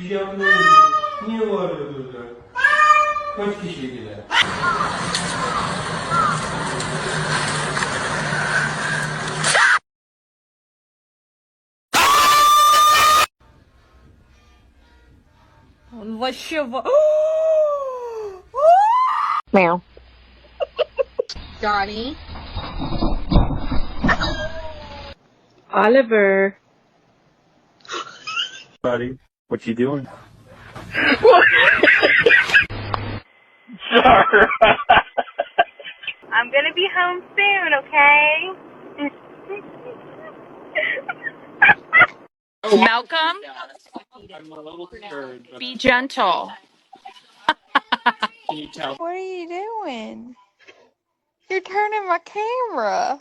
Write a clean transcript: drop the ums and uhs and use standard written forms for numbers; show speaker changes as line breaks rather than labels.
Niye bağırıyor burada? Kaç kişiydiler?
Он вообще...
Meow.
Johnny.
Oliver.
Buddy, what you doing?
I'm gonna be home soon, okay?
Malcolm, be gentle.
What are you doing? You're turning my camera.